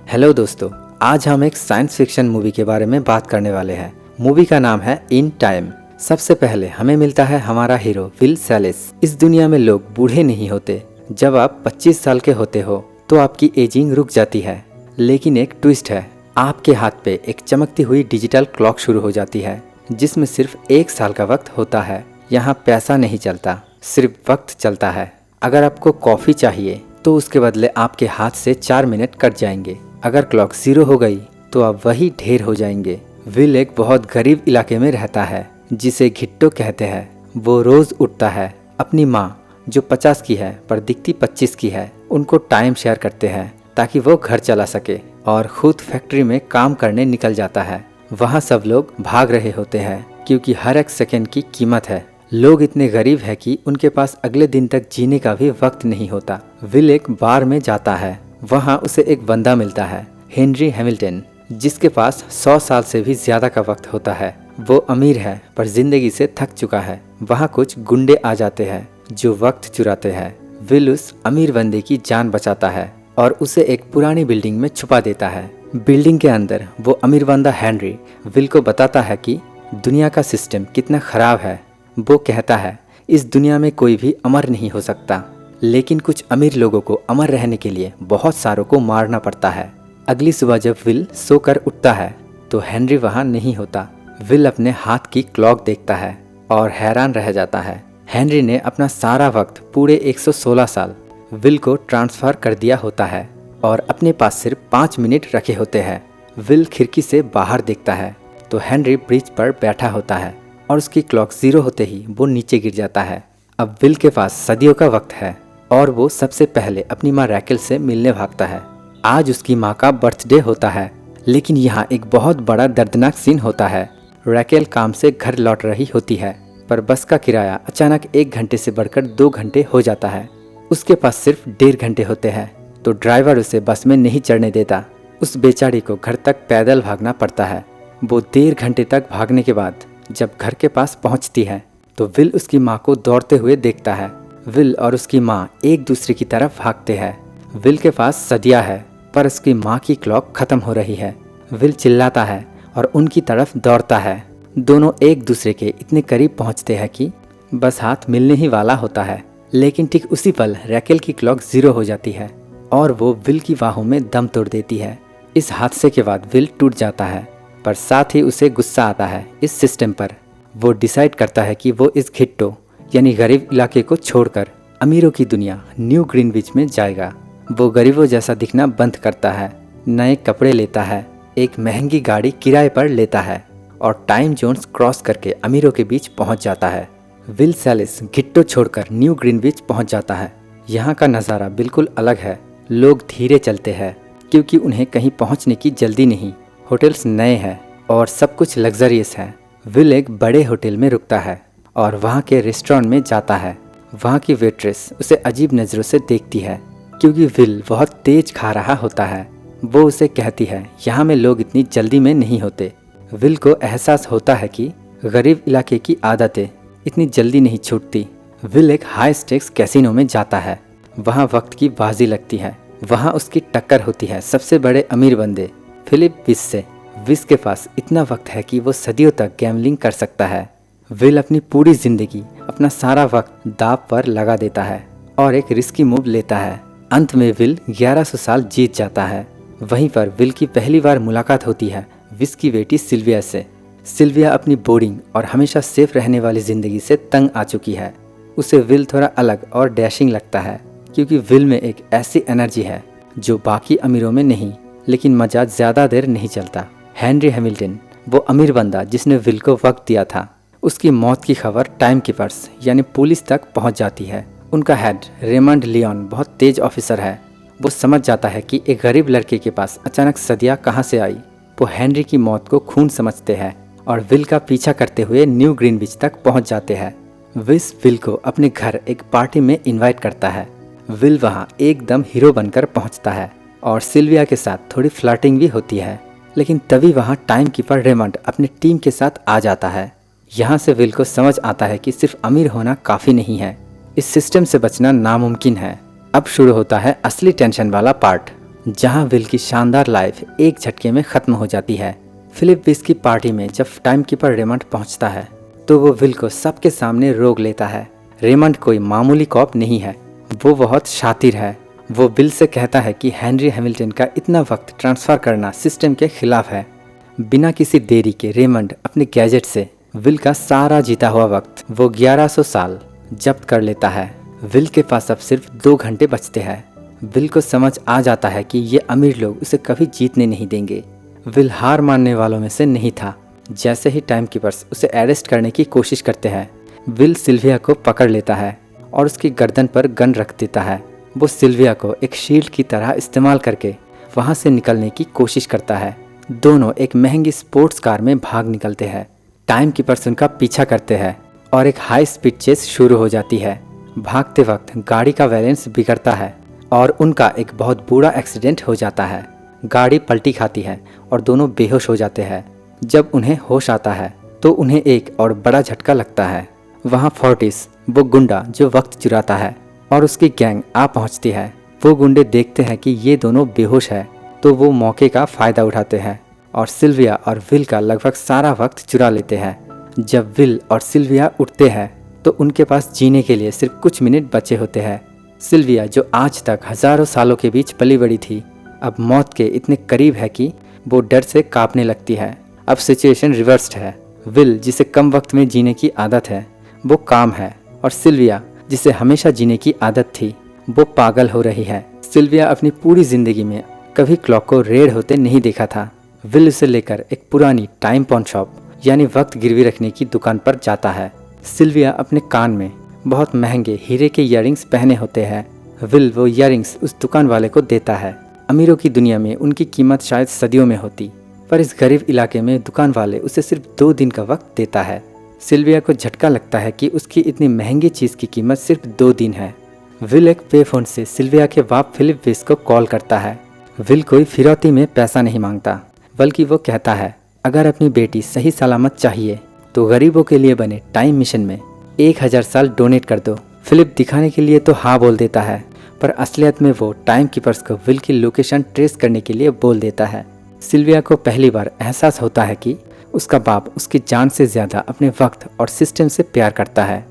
Hello दोस्तों, आज हम एक साइंस फिक्शन मूवी के बारे में बात करने वाले हैं। मूवी का नाम है इन टाइम। सबसे पहले हमें मिलता है हमारा हीरो विल सैलिस। इस दुनिया में लोग बूढ़े नहीं होते। जब आप 25 साल के होते हो तो आपकी एजिंग रुक जाती है, लेकिन एक ट्विस्ट है। आपके हाथ पे एक चमकती हुई डिजिटल क्लॉक शुरू हो जाती है जिसमें सिर्फ 1 साल का वक्त होता है। यहाँ पैसा नहीं चलता, सिर्फ वक्त चलता है। अगर आपको कॉफ़ी चाहिए तो उसके बदले आपके हाथ से 4 मिनट कट जाएंगे। अगर क्लॉक 0 हो गई तो आप वही ढेर हो जाएंगे। विल एक बहुत गरीब इलाके में रहता है जिसे घिट्टो कहते हैं। वो रोज उठता है, अपनी माँ जो 50 की है पर दिखती 25 की है, उनको टाइम शेयर करते हैं ताकि वो घर चला सके, और खुद फैक्ट्री में काम करने निकल जाता है। वहाँ सब लोग भाग रहे होते हैं क्योंकि हर एक सेकंड की कीमत है। लोग इतने गरीब है कि उनके पास अगले दिन तक जीने का भी वक्त नहीं होता। विल एक बार में जाता है। वहाँ उसे एक बंदा मिलता है, हेनरी हैमिल्टन, जिसके पास 100 साल से भी ज्यादा का वक्त होता है। वो अमीर है पर जिंदगी से थक चुका है। वहाँ कुछ गुंडे आ जाते हैं जो वक्त चुराते हैं। विल उस अमीर बंदे की जान बचाता है और उसे एक पुरानी बिल्डिंग में छुपा देता है। बिल्डिंग के अंदर वो अमीर बंदा हेनरी विल को बताता है कि दुनिया का सिस्टम कितना खराब है। वो कहता है इस दुनिया में कोई भी अमर नहीं हो सकता, लेकिन कुछ अमीर लोगों को अमर रहने के लिए बहुत सारों को मारना पड़ता है। अगली सुबह जब विल सोकर उठता है तो हेनरी वहाँ नहीं होता। विल अपने हाथ की क्लॉक देखता है और हैरान रह जाता है। हेनरी ने अपना सारा वक्त पूरे 116 साल विल को ट्रांसफर कर दिया होता है और अपने पास सिर्फ 5 मिनट रखे होते हैं। विल खिड़की से बाहर देखता है तो हेनरी ब्रिज पर बैठा होता है और उसकी क्लॉक 0 होते ही वो नीचे गिर जाता है। अब विल के पास सदियों का वक्त है और वो सबसे पहले अपनी माँ रैकेल से मिलने भागता है। आज उसकी माँ का बर्थडे होता है, लेकिन यहाँ एक बहुत बड़ा दर्दनाक सीन होता है। रैकेल काम से घर लौट रही होती है पर बस का किराया अचानक 1 घंटे से बढ़कर 2 घंटे हो जाता है। उसके पास सिर्फ 1.5 घंटे होते हैं तो ड्राइवर उसे बस में नहीं चढ़ने देता। उस बेचारी को घर तक पैदल भागना पड़ता है। वो 1.5 घंटे तक भागने के बाद जब घर के पास पहुंचती है तो विल उसकी माँ को दौड़ते हुए देखता है। विल और उसकी माँ एक दूसरे की तरफ भागते हैं। विल के पास सदिया है पर उसकी माँ की क्लॉक खत्म हो रही है। विल चिल्लाता है और उनकी तरफ दौड़ता है। दोनों एक दूसरे के इतने करीब पहुंचते हैं कि बस हाथ मिलने ही वाला होता है, लेकिन ठीक उसी पल रैकेल की क्लॉक 0 हो जाती है और वो विल की बाहों में दम तोड़ देती है। इस हादसे के बाद विल टूट जाता है, पर साथ ही उसे गुस्सा आता है इस सिस्टम पर। वो डिसाइड करता है कि वो इस घिट्टो यानी गरीब इलाके को छोड़कर अमीरों की दुनिया न्यू ग्रीनविच में जाएगा। वो गरीबों जैसा दिखना बंद करता है, नए कपड़े लेता है, एक महंगी गाड़ी किराए पर लेता है और टाइम जोन्स क्रॉस करके अमीरों के बीच पहुंच जाता है। विल सैलिस घिट्टो छोड़कर न्यू ग्रीनविच पहुंच जाता है। यहाँ का नज़ारा बिल्कुल अलग है। लोग धीरे चलते हैं क्योंकि उन्हें कहीं पहुँचने की जल्दी नहीं। होटल्स नए हैं और सब कुछ लग्जरियस है। विल एक बड़े होटल में रुकता है और वहाँ के रेस्टोरेंट में जाता है। वहाँ की वेट्रेस उसे अजीब नज़रों से देखती है क्योंकि विल बहुत तेज खा रहा होता है। वो उसे कहती है यहाँ में लोग इतनी जल्दी में नहीं होते। विल को एहसास होता है कि गरीब इलाके की आदतें इतनी जल्दी नहीं छूटती। विल एक हाई स्टेक्स कैसीनो में जाता है। वहाँ वक्त की बाजी लगती है। वहाँ उसकी टक्कर होती है सबसे बड़े अमीर बंदे फिलिप विस से। विस के पास इतना वक्त है कि वो सदियों तक गैम्बलिंग कर सकता है। विल अपनी पूरी जिंदगी, अपना सारा वक्त दांव पर लगा देता है और एक रिस्की मूव लेता है। अंत में विल 1100 साल जीत जाता है। वहीं पर विल की पहली बार मुलाकात होती है विस की बेटी सिल्विया से। सिल्विया अपनी बोरिंग और हमेशा सेफ रहने वाली जिंदगी से तंग आ चुकी है। उसे विल थोड़ा अलग और डैशिंग लगता है क्योंकि विल में एक ऐसी एनर्जी है जो बाकी अमीरों में नहीं, लेकिन मजा ज़्यादा देर नहीं चलता। हेनरी हैमिल्टन, वो अमीर बंदा जिसने विल को वक्त दिया था, उसकी मौत की खबर टाइम कीपर्स यानी पुलिस तक पहुंच जाती है। उनका हेड रेमंड लियोन बहुत तेज ऑफिसर है। वो समझ जाता है कि एक गरीब लड़के के पास अचानक सदिया कहाँ से आई। वो हेनरी की मौत को खून समझते हैं और विल का पीछा करते हुए न्यू ग्रीनविच तक पहुंच जाते हैं। विस विल को अपने घर एक पार्टी में इन्वाइट करता है। विल वहाँ एकदम हीरो बनकर पहुँचता है और सिल्विया के साथ थोड़ी फ्लर्टिंग भी होती है, लेकिन तभी वहाँ टाइम कीपर रेमंड अपनी टीम के साथ आ जाता है। यहाँ से विल को समझ आता है कि सिर्फ अमीर होना काफ़ी नहीं है, इस सिस्टम से बचना नामुमकिन है। अब शुरू होता है असली टेंशन वाला पार्ट। जहां विल की शानदार लाइफ एक झटके में खत्म हो जाती है। फिलिप विस की पार्टी में जब टाइम कीपर रेमंड पहुंचता है तो वो विल को सबके सामने रोक लेता है। रेमंड कोई मामूली कॉप नहीं है, वो बहुत शातिर है। वो विल से कहता है कि हेनरी हैमिल्टन का इतना वक्त ट्रांसफ़र करना सिस्टम के खिलाफ है। बिना किसी देरी के रेमंड अपने गैजेट से विल का सारा जीता हुआ वक्त, वो 1100 साल जब्त कर लेता है। विल के पास अब सिर्फ 2 घंटे बचते हैं। विल को समझ आ जाता है कि ये अमीर लोग उसे कभी जीतने नहीं देंगे। विल हार मानने वालों में से नहीं था। जैसे ही टाइम कीपर्स उसे अरेस्ट करने की कोशिश करते हैं, विल सिल्विया को पकड़ लेता है और उसकी गर्दन पर गन रख देता है। वो सिल्विया को एक शील्ड की तरह इस्तेमाल करके वहाँ से निकलने की कोशिश करता है। दोनों एक महंगी स्पोर्ट्स कार में भाग निकलते हैं। टाइम कीपर्स उनका पीछा करते हैं और एक हाई स्पीड चेस शुरू हो जाती है। भागते वक्त गाड़ी का बैलेंस बिगड़ता है और उनका एक बहुत बुरा एक्सीडेंट हो जाता है। गाड़ी पलटी खाती है और दोनों बेहोश हो जाते हैं। जब उन्हें होश आता है तो उन्हें एक और बड़ा झटका लगता है। वहाँ फोर्टिस, वो गुंडा जो वक्त चुराता है, और उसकी गैंग आ पहुँचती है। वो गुंडे देखते हैं कि ये दोनों बेहोश है तो वो मौके का फ़ायदा उठाते हैं और सिल्विया और विल का लगभग सारा वक्त चुरा लेते हैं। जब विल और सिल्विया उठते हैं तो उनके पास जीने के लिए सिर्फ कुछ मिनट बचे होते हैं। सिल्विया, जो आज तक हज़ारों सालों के बीच पली बड़ी थी, अब मौत के इतने करीब है कि वो डर से कांपने लगती है। अब सिचुएशन रिवर्स्ड है। विल, जिसे कम वक्त में जीने की आदत है, वो काम है, और सिल्विया, जिसे हमेशा जीने की आदत थी, वो पागल हो रही है। सिल्विया अपनी पूरी जिंदगी में कभी क्लॉक को रेड होते नहीं देखा था। विल उसे लेकर एक पुरानी टाइम पॉन शॉप यानी वक्त गिरवी रखने की दुकान पर जाता है। सिल्विया अपने कान में बहुत महंगे हीरे के इयररिंग्स पहने होते हैं। विल वो इयररिंग्स उस दुकान वाले को देता है। अमीरों की दुनिया में उनकी कीमत शायद सदियों में होती, पर इस गरीब इलाके में दुकान वाले उसे सिर्फ 2 दिन का वक्त देता है। सिल्विया को झटका लगता है कि उसकी इतनी महंगी चीज़ की कीमत सिर्फ 2 दिन है। विल एक पे फोन से सिल्विया के बाप फिलिप विस को कॉल करता है। विल कोई फिरौती में पैसा नहीं मांगता, बल्कि वो कहता है अगर अपनी बेटी सही सलामत चाहिए तो गरीबों के लिए बने टाइम मिशन में 1000 साल डोनेट कर दो। फिलिप दिखाने के लिए तो हाँ बोल देता है, पर असलियत में वो टाइम कीपर्स को विल की लोकेशन ट्रेस करने के लिए बोल देता है। सिल्विया को पहली बार एहसास होता है कि उसका बाप उसकी जान से ज़्यादा अपने वक्त और सिस्टम से प्यार करता है।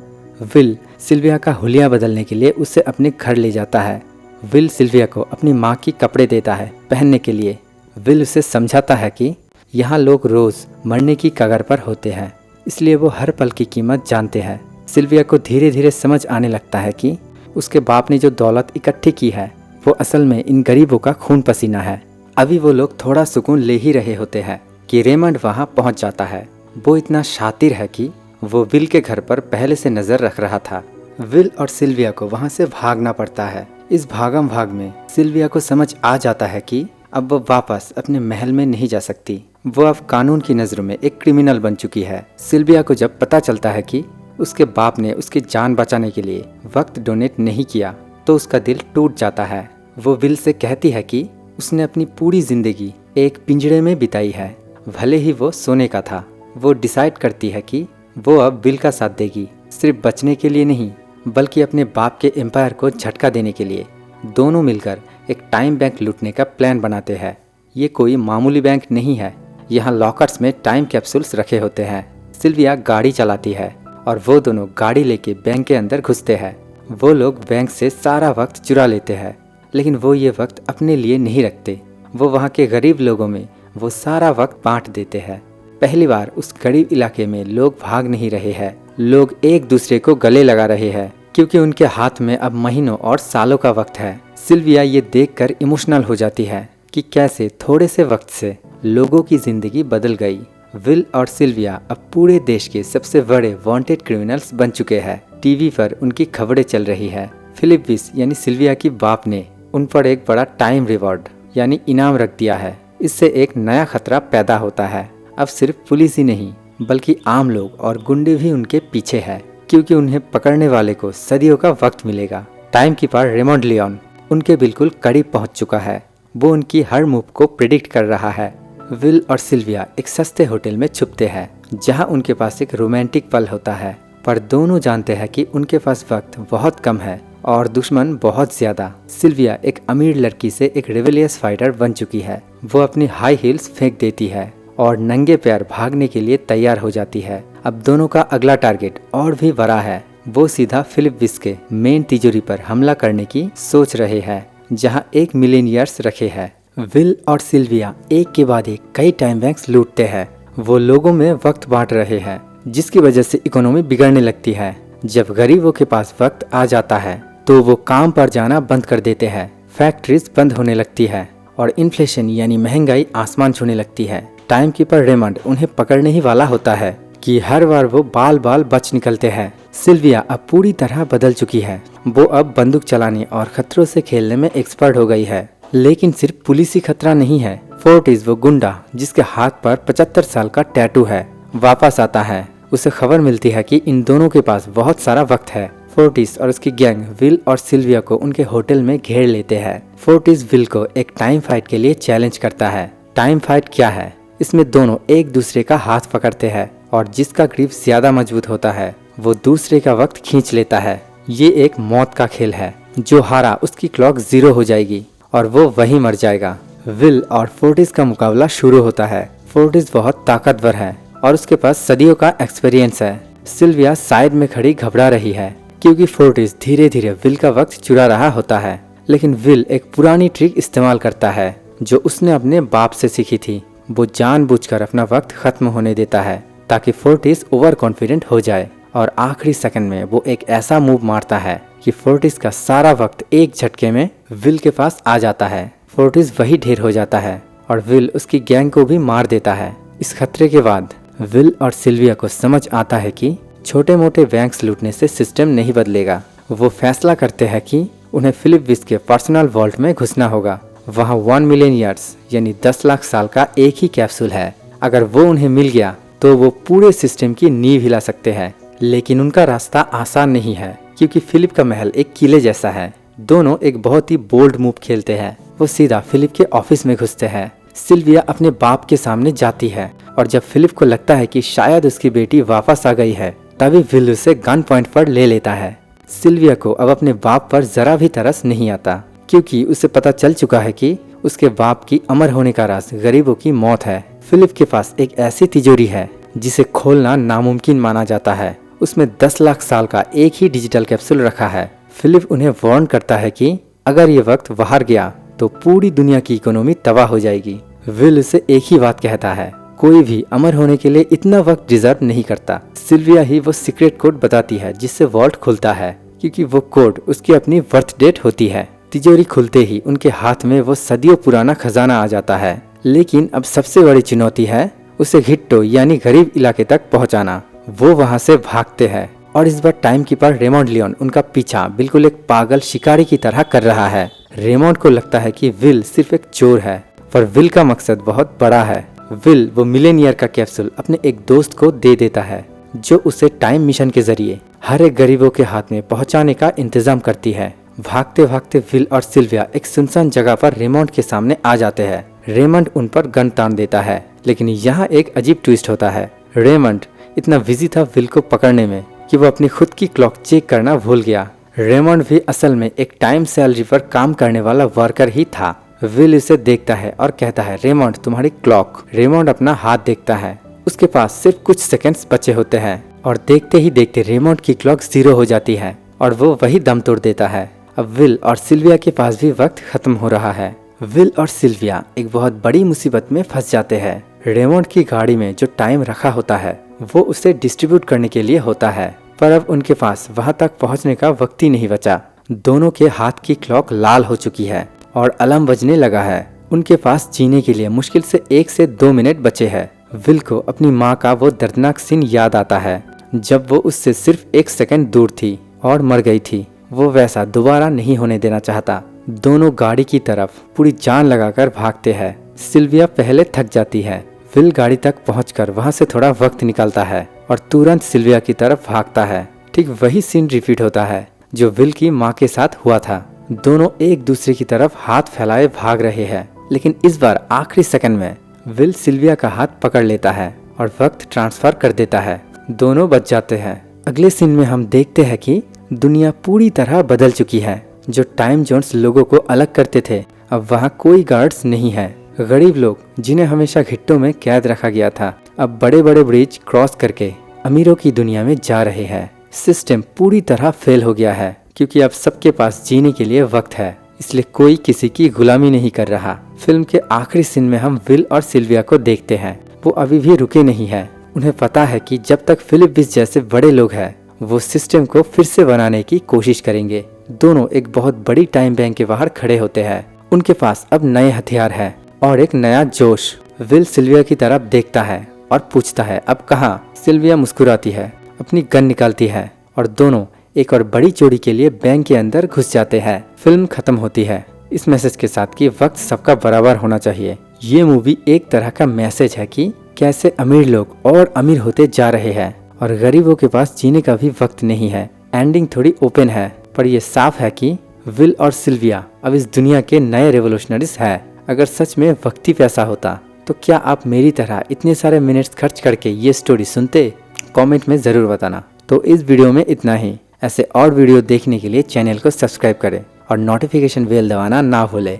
विल सिल्विया का हुलिया बदलने के लिए उसे अपने घर ले जाता है। विल सिल्विया को अपनी माँ की कपड़े देता है पहनने के लिए। विल उसे समझाता है कि यहाँ लोग रोज़ मरने की कगार पर होते हैं, इसलिए वो हर पल की कीमत जानते हैं। सिल्विया को धीरे धीरे समझ आने लगता है कि उसके बाप ने जो दौलत इकट्ठी की है वो असल में इन गरीबों का खून पसीना है। अभी वो लोग थोड़ा सुकून ले ही रहे होते हैं कि रेमंड वहाँ पहुँच जाता है। वो इतना शातिर है कि वो विल के घर पर पहले से नज़र रख रहा था। विल और सिल्विया को वहाँ से भागना पड़ता है। इस भागम भाग में सिल्विया को समझ आ जाता है कि अब वो वापस अपने महल में नहीं जा सकती। वो अब कानून की नज़रों में एक क्रिमिनल बन चुकी है। सिल्विया को जब पता चलता है कि उसके बाप ने उसकी जान बचाने के लिए वक्त डोनेट नहीं किया तो उसका दिल टूट जाता है। वो विल से कहती है कि उसने अपनी पूरी जिंदगी एक पिंजरे में बिताई है, भले ही वो सोने का था। वो डिसाइड करती है कि वो अब विल का साथ देगी, सिर्फ बचने के लिए नहीं बल्कि अपने बाप के एम्पायर को झटका देने के लिए। दोनों मिलकर एक टाइम बैंक लूटने का प्लान बनाते हैं। ये कोई मामूली बैंक नहीं है, यहाँ लॉकर्स में टाइम कैप्सूल्स रखे होते हैं। सिल्विया गाड़ी चलाती है और वो दोनों गाड़ी लेके बैंक के अंदर घुसते हैं। वो लोग बैंक से सारा वक्त चुरा लेते हैं, लेकिन वो ये वक्त अपने लिए नहीं रखते। वो वहाँ के गरीब लोगों में वो सारा वक्त बांट देते हैं। पहली बार उस गरीब इलाके में लोग भाग नहीं रहे हैं, लोग एक दूसरे को गले लगा रहे हैं, क्योंकि उनके हाथ में अब महीनों और सालों का वक्त है। सिल्विया ये देखकर इमोशनल हो जाती है कि कैसे थोड़े से वक्त से लोगों की जिंदगी बदल गई। विल और सिल्विया अब पूरे देश के सबसे बड़े वांटेड क्रिमिनल्स बन चुके हैं। टीवी पर उनकी खबरें चल रही है। फिलिप विस यानी सिल्विया की बाप ने उन पर एक बड़ा टाइम रिवॉर्ड यानी इनाम रख दिया है। इससे एक नया खतरा पैदा होता है। अब सिर्फ पुलिस ही नहीं बल्कि आम लोग और गुंडे भी उनके पीछे हैं, क्योंकि उन्हें पकड़ने वाले को सदियों का वक्त मिलेगा। टाइम कीपर रेमंड लियोन उनके बिल्कुल करीब पहुंच चुका है। वो उनकी हर मूव को प्रिडिक्ट कर रहा है। विल और सिल्विया एक सस्ते होटल में छुपते हैं जहां उनके पास एक रोमांटिक पल होता है, पर दोनों जानते हैं कि उनके पास वक्त बहुत कम है और दुश्मन बहुत ज्यादा। सिल्विया एक अमीर लड़की से एक रेबेलियस फाइटर बन चुकी है। वो अपनी हाई हील्स फेंक देती है और नंगे पैर भागने के लिए तैयार हो जाती है। अब दोनों का अगला टारगेट और भी बड़ा है। वो सीधा फिलिप विस के मेन तिजोरी पर हमला करने की सोच रहे हैं, जहां 1 मिलियन ईयर्स रखे हैं। विल और सिल्विया एक के बाद एक कई टाइम बैंक्स लूटते हैं। वो लोगों में वक्त बांट रहे हैं, जिसकी वजह से इकोनॉमी बिगड़ने लगती है। जब गरीबों के पास वक्त आ जाता है तो वो काम पर जाना बंद कर देते हैं। फैक्ट्रीज बंद होने लगती है और इन्फ्लेशन यानी महंगाई आसमान छूने लगती है। टाइम कीपर रेमंड उन्हें पकड़ने ही वाला होता है कि हर बार वो बाल बाल बच निकलते हैं। सिल्विया अब पूरी तरह बदल चुकी है। वो अब बंदूक चलाने और खतरों से खेलने में एक्सपर्ट हो गई है। लेकिन सिर्फ पुलिसी खतरा नहीं है। फोर्टिस वो गुंडा जिसके हाथ पर 75 साल का टैटू है वापस आता है। उसे खबर मिलती है कि इन दोनों के पास बहुत सारा वक्त है। फोर्टिस और उसकी गैंग विल और सिल्विया को उनके होटल में घेर लेते हैं। फोर्टिस विल को एक टाइम फाइट के लिए चैलेंज करता है। टाइम फाइट क्या है? इसमें दोनों एक दूसरे का हाथ पकड़ते हैं और जिसका ग्रिप ज्यादा मजबूत होता है वो दूसरे का वक्त खींच लेता है। ये एक मौत का खेल है। जो हारा उसकी क्लॉक 0 हो जाएगी और वो वहीं मर जाएगा। विल और फोर्टिस का मुकाबला शुरू होता है। फोर्टिस बहुत ताकतवर है और उसके पास सदियों का एक्सपीरियंस है। सिल्विया साइड में खड़ी घबरा रही है क्योंकि फोर्टिस धीरे धीरे विल का वक्त चुरा रहा होता है। लेकिन विल एक पुरानी ट्रिक इस्तेमाल करता है जो उसने अपने बाप से सीखी थी। वो जानबूझकर अपना वक्त खत्म होने देता है ताकि फोर्टिस ओवर कॉन्फिडेंट हो जाए और आखिरी सेकंड में वो एक ऐसा मूव मारता है कि फोर्टिस का सारा वक्त एक झटके में विल के पास आ जाता है। फोर्टिस वही ढेर हो जाता है और विल उसकी गैंग को भी मार देता है। इस खतरे के बाद विल और सिल्विया को समझ आता है कि छोटे मोटे बैंक्स लूटने से सिस्टम नहीं बदलेगा। वो फैसला करते हैं कि उन्हें फिलिप विस के पर्सनल वॉल्ट में घुसना होगा। वहाँ 1 मिलियन ईयर्स यानी 10 लाख साल का एक ही कैप्सूल है। अगर वो उन्हें मिल गया तो वो पूरे सिस्टम की नींव हिला सकते हैं। लेकिन उनका रास्ता आसान नहीं है क्योंकि फिलिप का महल एक किले जैसा है। दोनों एक बहुत ही बोल्ड मूव खेलते हैं। वो सीधा फिलिप के ऑफिस में घुसते हैं। सिल्विया अपने बाप के सामने जाती है और जब फिलिप को लगता है कि शायद उसकी बेटी वापस आ गई है तभी विल उसे गन पॉइंट पर ले लेता है। सिल्विया को अब अपने बाप पर जरा भी तरस नहीं आता क्योंकि उसे पता चल चुका है कि उसके बाप की अमर होने का राज गरीबों की मौत है। फिलिप के पास एक ऐसी तिजोरी है जिसे खोलना नामुमकिन माना जाता है। उसमें 10 लाख साल का एक ही डिजिटल कैप्सूल रखा है। फिलिप उन्हें वार्न करता है कि अगर ये वक्त बाहर गया तो पूरी दुनिया की इकोनॉमी तबाह हो जाएगी। विल उसे एक ही बात कहता है, कोई भी अमर होने के लिए इतना वक्त डिजर्व नहीं करता। सिल्विया ही वो सीक्रेट कोड बताती है जिससे वॉल्ट खुलता है क्योंकि वो कोड उसकी अपनी बर्थ डेट होती है। तिजोरी खुलते ही उनके हाथ में वो सदियों पुराना खजाना आ जाता है। लेकिन अब सबसे बड़ी चुनौती है उसे घिट्टो यानी गरीब इलाके तक पहुंचाना। वो वहां से भागते हैं और इस बार टाइम कीपर रेमंड लियोन उनका पीछा बिल्कुल एक पागल शिकारी की तरह कर रहा है। रेमंड को लगता है कि विल सिर्फ एक चोर है पर विल का मकसद बहुत बड़ा है। विल वो मिलेनियर का कैप्सूल अपने एक दोस्त को दे देता है जो उसे टाइम मिशन के जरिए हर एक गरीबों के हाथ में पहुंचाने का इंतजाम करती है। भागते भागते विल और सिल्विया एक सुनसान जगह पर रेमंड के सामने आ जाते हैं। रेमंड उन पर गन तान देता है लेकिन यहाँ एक अजीब ट्विस्ट होता है। रेमंड इतना बिजी था विल को पकड़ने में कि वो अपनी खुद की क्लॉक चेक करना भूल गया। रेमंड भी असल में एक टाइम सैलरी पर काम करने वाला वर्कर ही था। विल इसे देखता है और कहता है, रेमंड तुम्हारी क्लॉक। रेमंड अपना हाथ देखता है। उसके पास सिर्फ कुछ सेकंड्स बचे होते हैं और देखते ही देखते रेमंड की क्लॉक 0 हो जाती है और वो वही दम तोड़ देता है। अब विल और सिल्विया के पास भी वक्त खत्म हो रहा है। विल और सिल्विया एक बहुत बड़ी मुसीबत में फंस जाते हैं। रेमंड की गाड़ी में जो टाइम रखा होता है वो उसे डिस्ट्रीब्यूट करने के लिए होता है पर अब उनके पास वहां तक पहुंचने का वक्त ही नहीं बचा। दोनों के हाथ की क्लॉक लाल हो चुकी है और अलार्म बजने लगा है। उनके पास जीने के लिए मुश्किल से 1 से 2 मिनट बचे हैं। विल को अपनी माँ का वो दर्दनाक सीन याद आता है जब वो उससे सिर्फ 1 सेकंड दूर थी और मर गई थी। वो वैसा दोबारा नहीं होने देना चाहता। दोनों गाड़ी की तरफ पूरी जान लगाकर भागते हैं। सिल्विया पहले थक जाती है। विल गाड़ी तक पहुंचकर वहां से थोड़ा वक्त निकालता है और तुरंत सिल्विया की तरफ भागता है। ठीक वही सीन रिपीट होता है जो विल की माँ के साथ हुआ था। दोनों एक दूसरे की तरफ हाथ फैलाए भाग रहे हैं लेकिन इस बार आखिरी सेकंड में विल सिल्विया का हाथ पकड़ लेता है और वक्त ट्रांसफर कर देता है। दोनों बच जाते हैं। अगले सीन में हम देखते हैं कि दुनिया पूरी तरह बदल चुकी है। जो टाइम जोन्स लोगों को अलग करते थे, अब वहाँ कोई गार्ड्स नहीं है। गरीब लोग जिन्हें हमेशा घिट्टों में कैद रखा गया था, अब बड़े बड़े ब्रिज क्रॉस करके अमीरों की दुनिया में जा रहे हैं। सिस्टम पूरी तरह फेल हो गया है, क्योंकि अब सबके पास जीने के लिए वक्त है, इसलिए कोई किसी की गुलामी नहीं कर रहा। फिल्म के आखिरी सीन में हम विल और सिल्विया को देखते हैं। वो अभी भी रुके नहीं हैं। उन्हें पता है कि जब तक फिलिप बिस जैसे बड़े लोग हैं, वो सिस्टम को फिर से बनाने की कोशिश करेंगे। दोनों एक बहुत बड़ी टाइम बैंक के बाहर खड़े होते हैं। उनके पास अब नए हथियार है और एक नया जोश। विल सिल्विया की तरफ देखता है और पूछता है, अब कहाँ? सिल्विया मुस्कुराती है, अपनी गन निकालती है और दोनों एक और बड़ी चोरी के लिए बैंक के अंदर घुस जाते हैं। फिल्म खत्म होती है इस मैसेज के साथ कि वक्त सबका बराबर होना चाहिए। ये मूवी एक तरह का मैसेज है कि कैसे अमीर लोग और अमीर होते जा रहे हैं और गरीबों के पास जीने का भी वक्त नहीं है। एंडिंग थोड़ी ओपन है, पर यह साफ है कि विल और सिल्विया अब इस दुनिया के नए रेवोल्यूशनरीज हैं। अगर सच में वक्त ही पैसा होता तो क्या आप मेरी तरह इतने सारे मिनट्स खर्च करके ये स्टोरी सुनते? कमेंट में ज़रूर बताना। तो इस वीडियो में इतना ही। ऐसे और वीडियो देखने के लिए चैनल को सब्सक्राइब करें और नोटिफिकेशन बेल दबाना ना भूलें।